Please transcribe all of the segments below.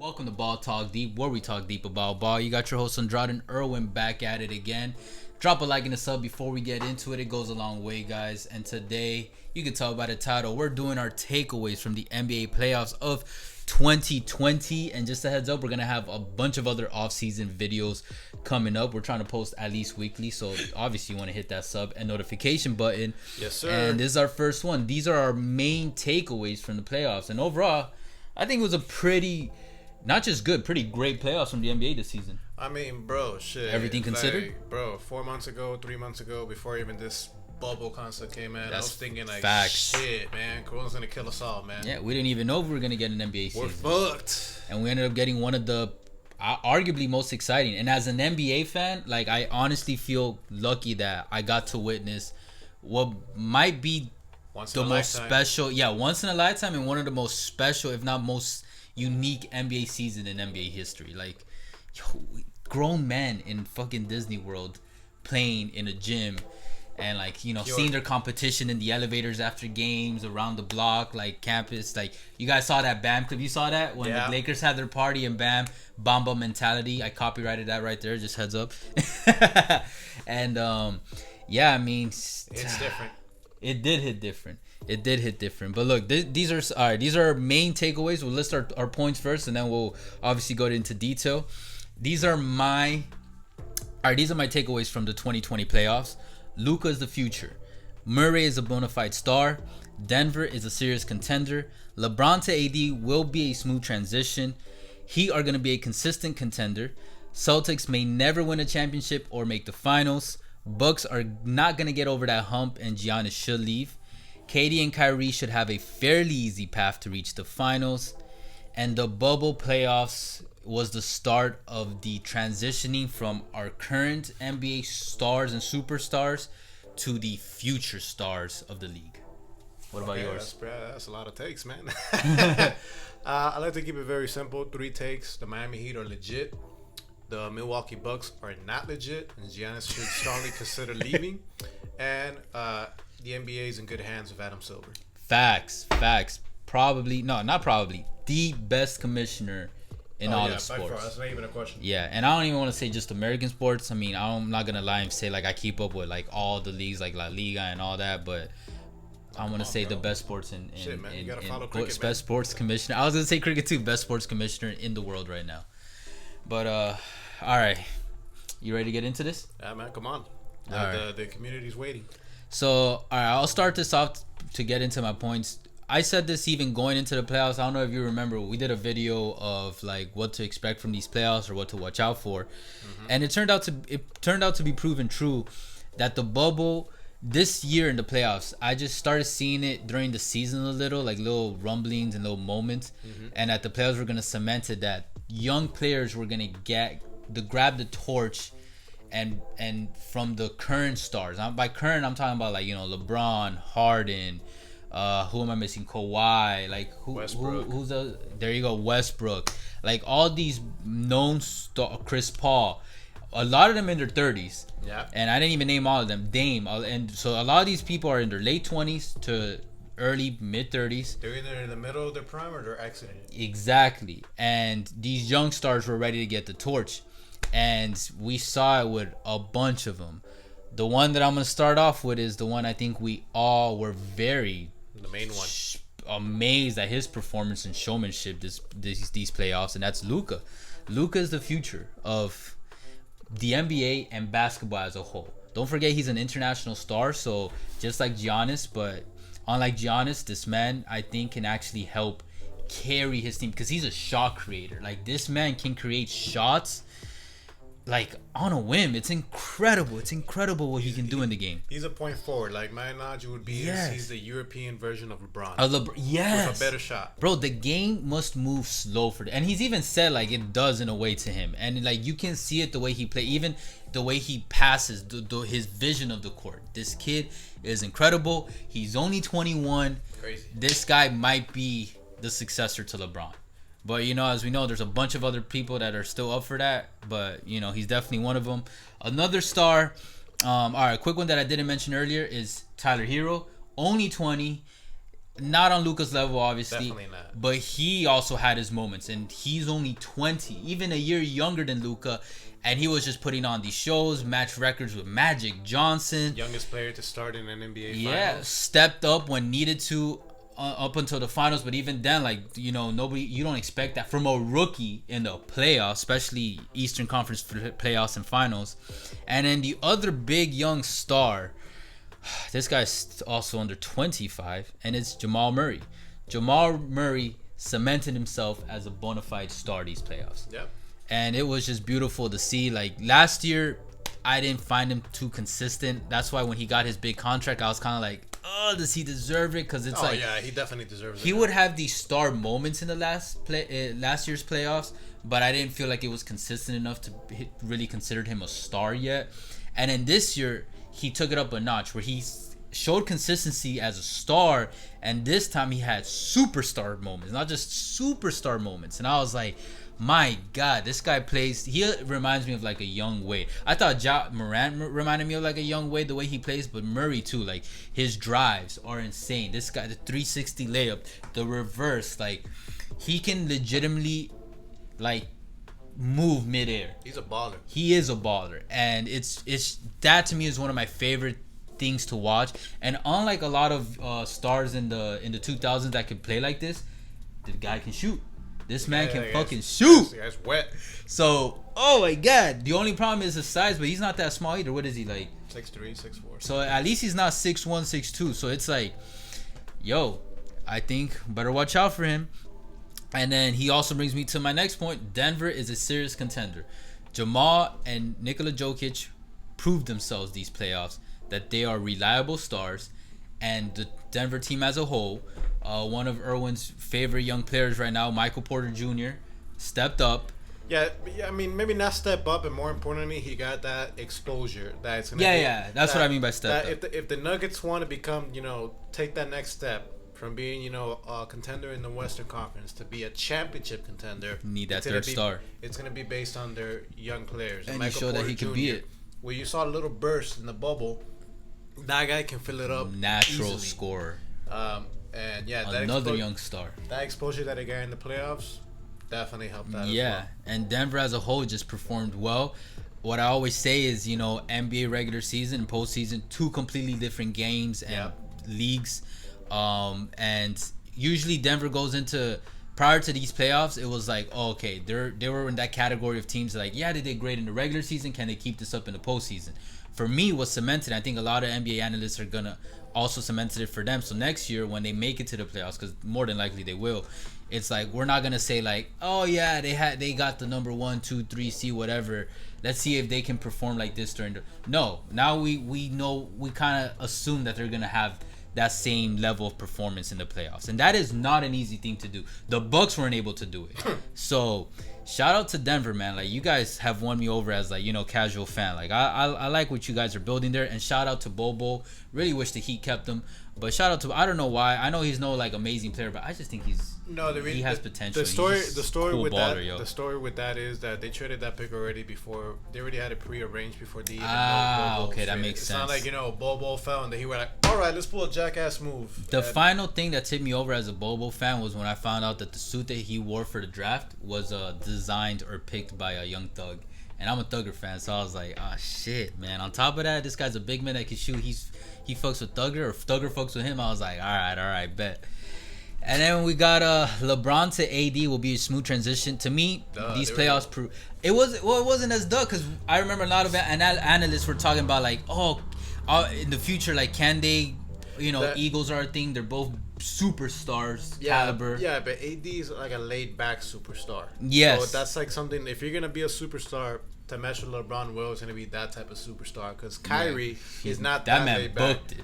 Welcome to Ball Talk Deep, where we talk deep about ball. You got your host Andrade and Irwin back at it again. Drop a like and a sub before we get into it. It goes a long way, guys. And today, you can tell by the title, we're doing our takeaways from the NBA playoffs of 2020. And just a heads up, we're going to have a bunch of other offseason videos coming up. We're trying to post at least weekly. So obviously, you want to hit that sub and notification button. Yes, sir. And this is our first one. These are our main takeaways from the playoffs. And overall, I think it was a pretty... not just good, pretty great playoffs from the NBA this season. I mean, bro, shit. Everything considered? Like, bro, 4 months ago, 3 months ago, before even this bubble concept came in, I was thinking, like, facts. shit, man, Corona's going to kill us all, man. Yeah, we didn't even know if we were going to get an NBA season. We're fucked. And we ended up getting one of the arguably most exciting. And as an NBA fan, like, I honestly feel lucky that I got to witness what might be the most special. Yeah, once in a lifetime and one of the most special, if not most unique NBA season in NBA history. Like, yo, grown men in fucking Disney World playing in a gym and, like, you know, seeing their competition in the elevators after games around the block, like campus. Like, you guys saw that Bam clip. You saw that when the Lakers had their party and Bamba mentality. I copyrighted that right there. Just heads up. And yeah, I mean, it's different. It did hit different. It did hit different. But look, these are all right. These are our main takeaways. We'll list our points first, and then we'll obviously go into detail. These are my takeaways from the 2020 playoffs. Luka is the future. Murray is a bona fide star. Denver is a serious contender. LeBron to AD will be a smooth transition. Heat are going to be a consistent contender. Celtics may never win a championship or make the finals. Bucks are not going to get over that hump, and Giannis should leave. KD and Kyrie should have a fairly easy path to reach the finals. And the bubble playoffs was the start of the transitioning from our current NBA stars and superstars to the future stars of the league. What about yours? That's a lot of takes, man. I like to keep it very simple. 3 takes. The Miami Heat are legit. The Milwaukee Bucks are not legit, and Giannis should strongly consider leaving. And the NBA is in good hands with Adam Silver. Facts. Probably, no, not probably, the best commissioner in all of sports. That's not even a question. Yeah, and I don't even want to say just American sports. I mean, I'm not gonna lie and say like I keep up with like all the leagues like La Liga and all that, but I'm gonna say the best sports in best sports commissioner. I was gonna say cricket too, best sports commissioner in the world right now. But all right, you ready to get into this? Yeah, man, come on. The community's waiting. So, all right, I'll start this off to get into my points. I said this even going into the playoffs. I don't know if you remember. We did a video of like what to expect from these playoffs or what to watch out for, and it turned out to be proven true that the bubble this year in the playoffs. I just started seeing it during the season a little, like little rumblings and little moments, and that the players were gonna cement it. That young players were gonna grab the torch. And from the current stars, by current I'm talking about like, you know, LeBron, Harden, who am I missing? Kawhi, like who's there you go, Westbrook, like all these known Chris Paul, a lot of them in their 30s. Yeah. And I didn't even name all of them. Dame, and so a lot of these people are in their late 20s to early mid 30s. They're either in the middle of their prime or they're exiting it. Exactly, and these young stars were ready to get the torch. And we saw it with a bunch of them. The one that I'm going to start off with is the one I think we all were very amazed at his performance and showmanship these playoffs, and that's Luka. Luka is the future of the NBA and basketball as a whole. Don't forget he's an international star, so just like Giannis, but unlike Giannis, this man I think can actually help carry his team because he's a shot creator. Like, this man can create shots like on a whim. It's incredible what he can do in the game. He's a point forward. Like, my analogy would be he's the European version of LeBron. Yes. With a better shot. Bro, the game must move slow and he's even said like it does in a way to him. And like you can see it the way he play, even the way he passes, his vision of the court. This kid is incredible. He's only 21. Crazy. This guy might be the successor to LeBron. But, you know, as we know, there's a bunch of other people that are still up for that. But, you know, he's definitely one of them. Another star, all right, quick one that I didn't mention earlier is Tyler Hero. Only 20. Not on Luka's level, obviously. Definitely not. But he also had his moments, and he's only 20, even a year younger than Luka, and he was just putting on these shows, match records with Magic Johnson. Youngest player to start in an NBA Yeah, finals. stepped up when needed to up until the finals, but even then, like, you don't expect that from a rookie in the playoffs, especially Eastern Conference playoffs and finals. And then the other big young star, this guy's also under 25, and it's Jamal Murray. Jamal Murray cemented himself as a bona fide star these playoffs. Yep. And it was just beautiful to see. Like, last year, I didn't find him too consistent. That's why when he got his big contract, I was kind of like, oh, does he deserve it? Because it's like, yeah, he definitely deserves it. He would have these star moments in the last year's playoffs, but I didn't feel like it was consistent enough to really consider him a star yet. And then this year, he took it up a notch where he showed consistency as a star, and this time he had superstar moments, not just superstar moments. And I was like, my God, this guy plays. He reminds me of like a young Wade. I thought Morant reminded me of like a young Wade the way he plays, but Murray too. Like, his drives are insane. This guy, the 360 layup, the reverse, like, he can legitimately like move midair. He's a baller. He is a baller, and it's that to me is one of my favorite things to watch. And unlike a lot of stars in the 2000s that could play like this, the guy can shoot. This man can fucking shoot. This guy's wet. So, oh my God. The only problem is his size, but he's not that small either. What is he, like? 6'3", 6'4". So at least he's not 6'1", 6'2". So it's like, yo, I think better watch out for him. And then he also brings me to my next point. Denver is a serious contender. Jamal and Nikola Jokic proved themselves these playoffs that they are reliable stars. And the Denver team as a whole, one of Irwin's favorite young players right now, Michael Porter Jr., stepped up. Yeah, I mean, maybe not step up, and more importantly, he got that exposure. That's gonna That's what I mean by step up. If the Nuggets want to become, take that next step from being, a contender in the Western Conference to be a championship contender, Need that third star. It's gonna be based on their young players. And he showed that he could be it. Where you saw a little burst in the bubble, that guy can fill it up. Natural easily. scorer. And yeah, Another young star. That exposure that he got in the playoffs definitely helped out. Yeah, as well. and Denver as a whole just performed well. What I always say is, NBA regular season and postseason, two completely different games and leagues. And usually Denver goes into, prior to these playoffs, it was like, oh, okay, they were in that category of teams like, yeah, they did great in the regular season. Can they keep this up in the postseason? For me, what's cemented, I think a lot of NBA analysts are gonna also cemented it for them. So next year when they make it to the playoffs, because more than likely they will, it's like we're not gonna say like, oh yeah, they got the number 1, 2, 3 seed, whatever. Let's see if they can perform like this during the. No, now we know, we kind of assume that they're gonna have that same level of performance in the playoffs, and that is not an easy thing to do. The Bucks weren't able to do it. So shout out to Denver, man. Like, you guys have won me over as, like, casual fan. Like, I like what you guys are building there. And shout out to Bobo. Really wish the Heat kept him. But shout out to, I don't know why. I know he's no like amazing player, but I just think he has potential. The story cool with baller, that yo. The story with that is that they traded that pick already before. They already had it prearranged before they even Bobo okay, that traded. makes sense. It's not like, Bobo fell and then he were like, all right, let's pull a jackass move. The final thing that tipped me over as a Bobo fan was when I found out that the suit that he wore for the draft was designed or picked by a Young Thug. And I'm a Thugger fan, so I was like, oh shit, man. On top of that, this guy's a big man that can shoot. He fucks with Thugger, or Thugger fucks with him. I was like, all right, bet. And then we got LeBron to AD will be a smooth transition. To me, these playoffs prove it wasn't as duh, because I remember a lot of analysts were talking about like, in the future, like, can they, Eagles are a thing. They're both superstars caliber. Yeah, but AD is like a laid back superstar. Yes. So that's like something, if you're gonna be a superstar, to match with LeBron, Will is gonna be that type of superstar, because Kyrie is not that man laid back. booked it.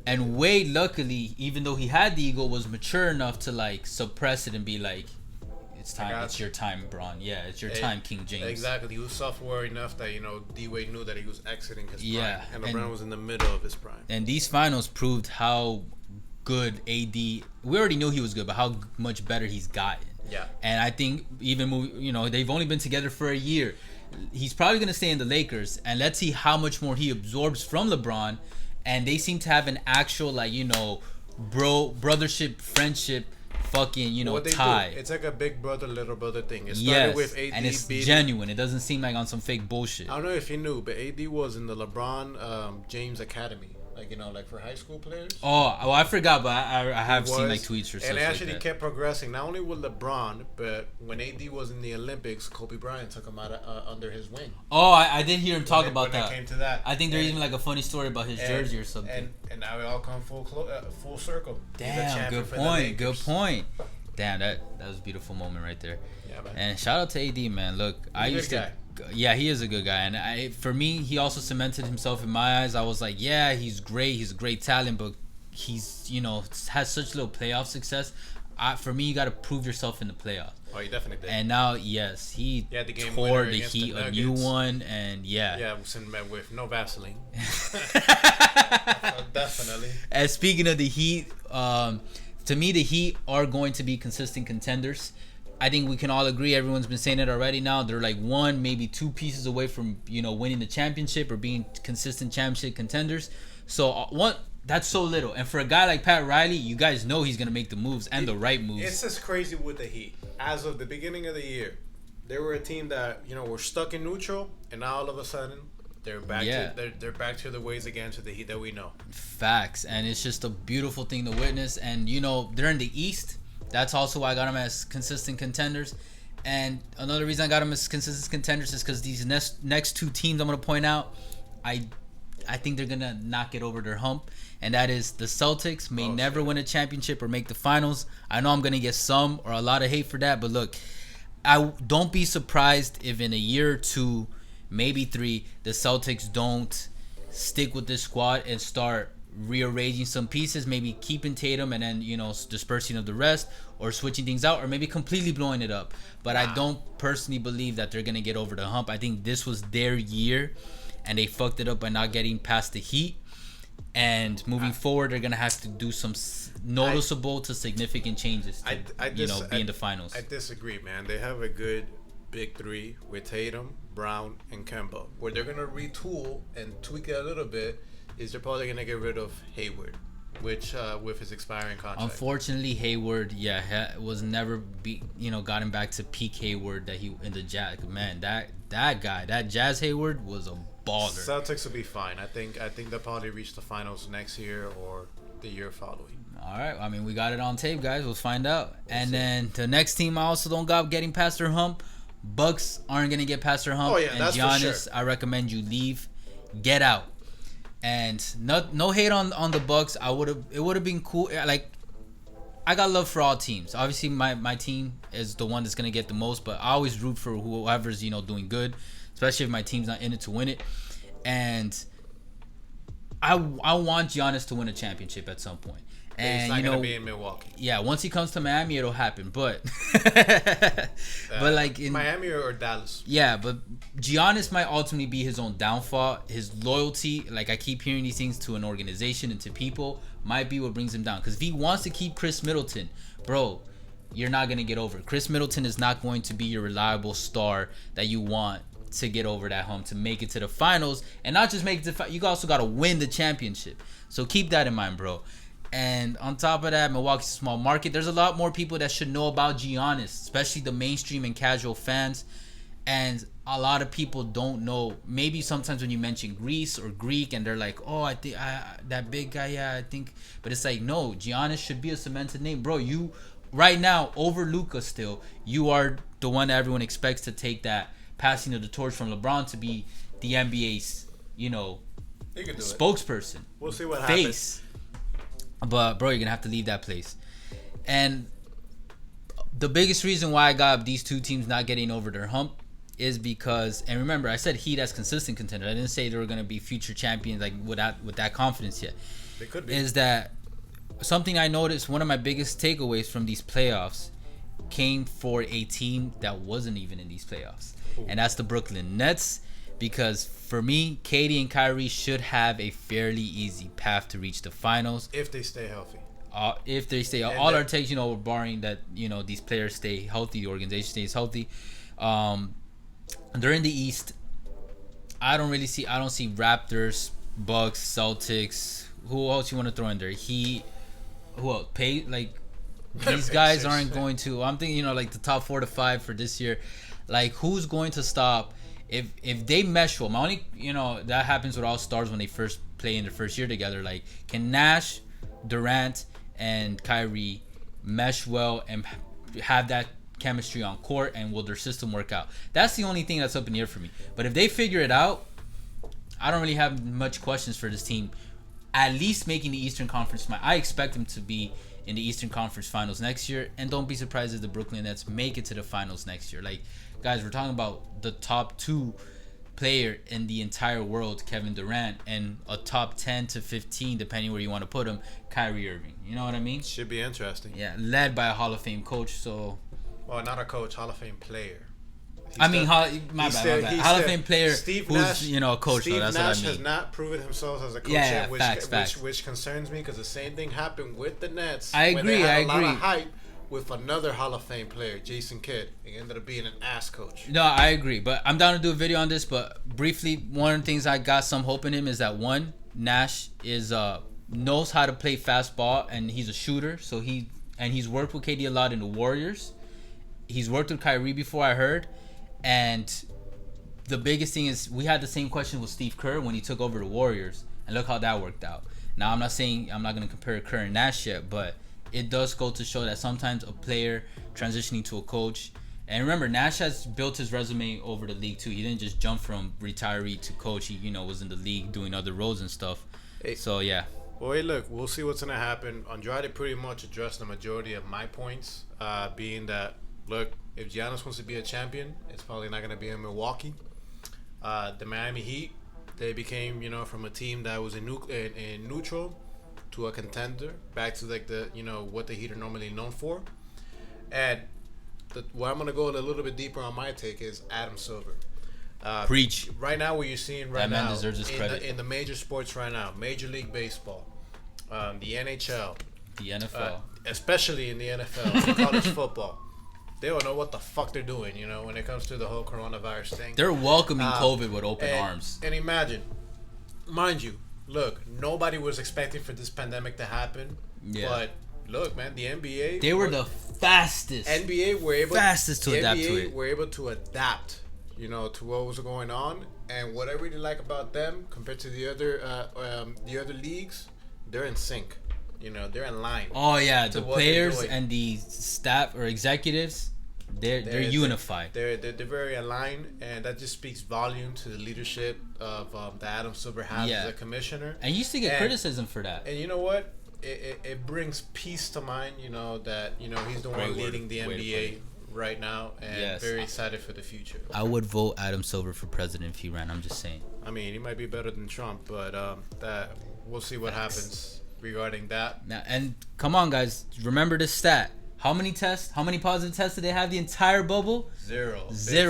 And Wade, luckily, even though he had the ego, was mature enough to like suppress it and be like, it's time. It's your time, Bron. Yeah, it's your time, King James. Exactly. He was software enough that D-Wade knew that he was exiting his prime. Yeah, And LeBron was in the middle of his prime. And these finals proved how good AD. We already knew he was good, but how much better he's gotten. Yeah. And I think even they've only been together for a year. He's probably gonna stay in the Lakers, and let's see how much more he absorbs from LeBron. And they seem to have an actual brothership, friendship, fucking, what they tie. do, it's like a big brother, little brother thing. It started with AD and it's beating, genuine. It doesn't seem like on some fake bullshit. I don't know if you knew, but AD was in the LeBron James Academy. Like for high school players. Oh, well, I forgot, but I have seen like tweets or something. And actually kept progressing, not only with LeBron, but when AD was in the Olympics, Kobe Bryant took him out under his wing. Oh, I did hear him talk about when that. It came to that. I think there's even like a funny story about his jersey or something. And now we all come full circle. Damn, good point. Good point. Damn, that was a beautiful moment right there. Yeah, man. And shout out to AD, man. Look, yeah, he is a good guy, and for me, he also cemented himself in my eyes. I was like, yeah, he's great. He's a great talent, but he's has such little playoff success. For me, you got to prove yourself in the playoffs. Oh, he definitely did. And now, yes, he the game tore the Heat a new one, and yeah, with no Vaseline. Definitely. And speaking of the Heat, to me, the Heat are going to be consistent contenders. I think we can all agree. Everyone's been saying it already now. They're like one, maybe two pieces away from, winning the championship or being consistent championship contenders. So that's so little. And for a guy like Pat Riley, you guys know he's going to make the moves and the right moves. It's just crazy with the Heat. As of the beginning of the year, they were a team that, were stuck in neutral, and now all of a sudden they're back they're back to the ways again, to the Heat that we know. Facts. And it's just a beautiful thing to witness. And they're in the East. That's also why I got them as consistent contenders. And another reason I got them as consistent contenders is because these next two teams I'm going to point out, I think they're going to not get over their hump. And that is the Celtics may never win a championship or make the finals. I know I'm going to get some or a lot of hate for that. But look, I don't be surprised if in a year or two, maybe 3, the Celtics don't stick with this squad and start rearranging some pieces, maybe keeping Tatum and then dispersing of the rest, or switching things out, or maybe completely blowing it up. But I don't personally believe that they're gonna get over the hump. I think this was their year and they fucked it up by not getting past the Heat, and moving forward they're gonna have to do some noticeable to significant changes to be in the finals. I disagree, man. They have a good big 3 with Tatum, Brown, and Kemba. Where they're gonna retool and tweak it a little bit is they're probably going to get rid of Hayward, which with his expiring contract. Unfortunately, Hayward, was never gotten back to peak Hayward that he in the Jazz. Man, that guy, that Jazz Hayward was a baller. Celtics will be fine. I think they'll probably reach the finals next year or the year following. All right. I mean, we got it on tape, guys. We'll find out. Then the next team I also don't got getting past their hump. Bucks aren't going to get past their hump. Oh, yeah, and that's Giannis, for sure. I recommend you leave. Get out. And no hate on the Bucks. It would have been cool. Like, I got love for all teams. Obviously, my team is the one that's gonna get the most, but I always root for whoever's doing good, especially if my team's not in it to win it. And I want Giannis to win a championship at some point. And he's not gonna be in Milwaukee. Yeah, once he comes to Miami, it'll happen. But like in Miami or Dallas. Yeah, but Giannis might ultimately be his own downfall. His loyalty, like I keep hearing these things, to an organization and to people, might be what brings him down. Because if he wants to keep Chris Middleton, bro, you're not gonna get over it. Chris Middleton is not going to be your reliable star that you want to get over that hump, to make it to the finals, and not just make it to you also got to win the championship. So keep that in mind, bro. And on top of that, Milwaukee's a small market. There's a lot more people that should know about Giannis, especially the mainstream and casual fans. And a lot of people don't know. Maybe sometimes when you mention Greece or Greek, and they're like, "Oh, I think that big guy, yeah, I think." But it's like, no, Giannis should be a cemented name, bro. You right now over Luka still. You are the one that everyone expects to take that passing of the torch from LeBron to be the NBA's, spokesperson. We'll see what happens. But bro, you're gonna have to leave that place. And the biggest reason why I got these two teams not getting over their hump is because, and remember, I said Heat as consistent contender. I didn't say they were gonna be future champions like with that confidence yet. They could be. Is that something I noticed? One of my biggest takeaways from these playoffs came for a team that wasn't even in these playoffs. Ooh. And that's the Brooklyn Nets. Because for me, KD and Kyrie should have a fairly easy path to reach the finals if they stay healthy. If they stay, all our takes, barring that, these players stay healthy, the organization stays healthy. They're in the East. I don't see Raptors, Bucks, Celtics. Who else you want to throw in there? Heat. Who else? These guys aren't going to. I'm thinking, like the top 4 to 5 for this year. Like, who's going to stop if they mesh well? My only, that happens with all stars when they first play in their first year together. Like, can Nash, Durant, and Kyrie mesh well and have that chemistry on court, and will their system work out? That's the only thing that's up in the air for me. But if they figure it out, I don't really have much questions for this team. At least making the Eastern Conference. I expect them to be in the Eastern Conference Finals next year, and don't be surprised if the Brooklyn Nets make it to the finals next year. Like, guys, we're talking about the top 2 player in the entire world, Kevin Durant, and a top 10 to 15, depending where you want to put him, Kyrie Irving. You know what I mean? Should be interesting. Yeah, led by a Hall of Fame coach. So, well, not a coach, Hall of Fame player. My bad. Hall of Fame player Steve who's Nash, a coach. Steve That's Nash what I mean. has not proven himself as a coach yet, which concerns me, because the same thing happened with the Nets. I agree. When they had a lot of hype with another Hall of Fame player, Jason Kidd. He ended up being an ass coach. No, I agree. But I'm down to do a video on this. But briefly, one of the things I got some hope in him is that, one, Nash knows how to play fast ball, and he's a shooter. So he's worked with KD a lot in the Warriors. He's worked with Kyrie before, I heard. And the biggest thing is, we had the same question with Steve Kerr when he took over the Warriors, and look how that worked out. Now, I'm not going to compare Kerr and Nash yet, but it does go to show that sometimes a player transitioning to a coach. And remember, Nash has built his resume over the league too. He didn't just jump from retiree to coach. He, was in the league doing other roles and stuff. So yeah. Well, hey, look, we'll see what's gonna happen. Andrade pretty much addressed the majority of my points, being that, look, if Giannis wants to be a champion, it's probably not gonna be in Milwaukee. The Miami Heat, they became, from a team that was in neutral to a contender, back to like the what the Heat are normally known for. And where I'm gonna go a little bit deeper on my take is Adam Silver. Preach. Right now, what you're seeing that man deserves his credit. In the major sports right now, Major League Baseball, the NHL, the NFL, especially in the NFL, college football, they don't know what the fuck they're doing. When it comes to the whole coronavirus thing, they're welcoming COVID with open arms. And imagine, mind you, look, nobody was expecting for this pandemic to happen. Yeah. But look, man, the NBA, they were the fastest. NBA were able to adapt to it. Were able to adapt, to what was going on. And what I really like about them compared to the other leagues, they're in sync. They're in line. Oh yeah, the players and the staff or executives, they're unified. They're very aligned, and that just speaks volume to the leadership of that Adam Silver has as a commissioner. And you used to get criticism for that. And you know what? It brings peace to mind. That he's the one leading the NBA right now, and very excited for the future. I would vote Adam Silver for president if he ran. I'm just saying. I mean, he might be better than Trump, but that we'll see what happens regarding that. Now, and come on, guys, remember this stat. How many positive tests did they have the entire bubble? Zero.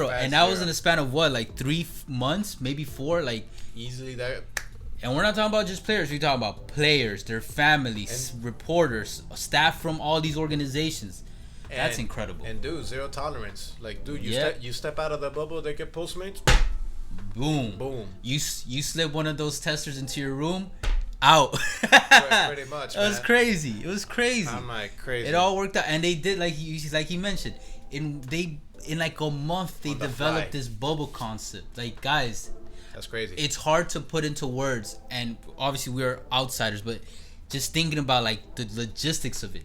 And that was in a span of what, like 3 months, maybe 4, like easily that. And we're not talking about just players. We're talking about players, their families, reporters, staff from all these organizations. That's incredible. And dude, zero tolerance. Like, dude, you step out of the bubble, they get Postmates. Boom. You slip one of those testers into your room. Out. Pretty much. It was crazy. I'm like crazy. It all worked out, and they did like he mentioned. In like a month they developed this bubble concept. Like, guys, that's crazy. It's hard to put into words, and obviously we're outsiders, but just thinking about like the logistics of it.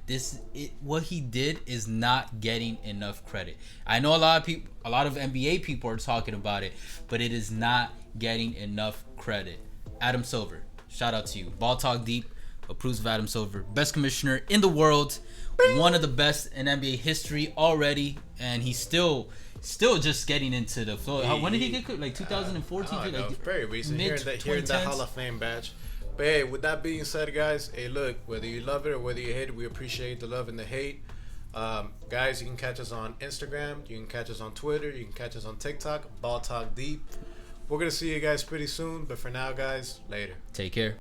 What he did is not getting enough credit. I know a lot of NBA people are talking about it, but it is not getting enough credit. Adam Silver. Shout out to you. Ball Talk Deep approves of Adam Silver. Best commissioner in the world. One of the best in NBA history already. And he's still just getting into the flow. When did he get like 2014? Like very recent. Here in that Hall of Fame badge. But hey, with that being said, guys, hey, look, whether you love it or whether you hate it, we appreciate the love and the hate. Guys, you can catch us on Instagram. You can catch us on Twitter. You can catch us on TikTok. Ball Talk Deep. We're going to see you guys pretty soon. But for now, guys, later. Take care.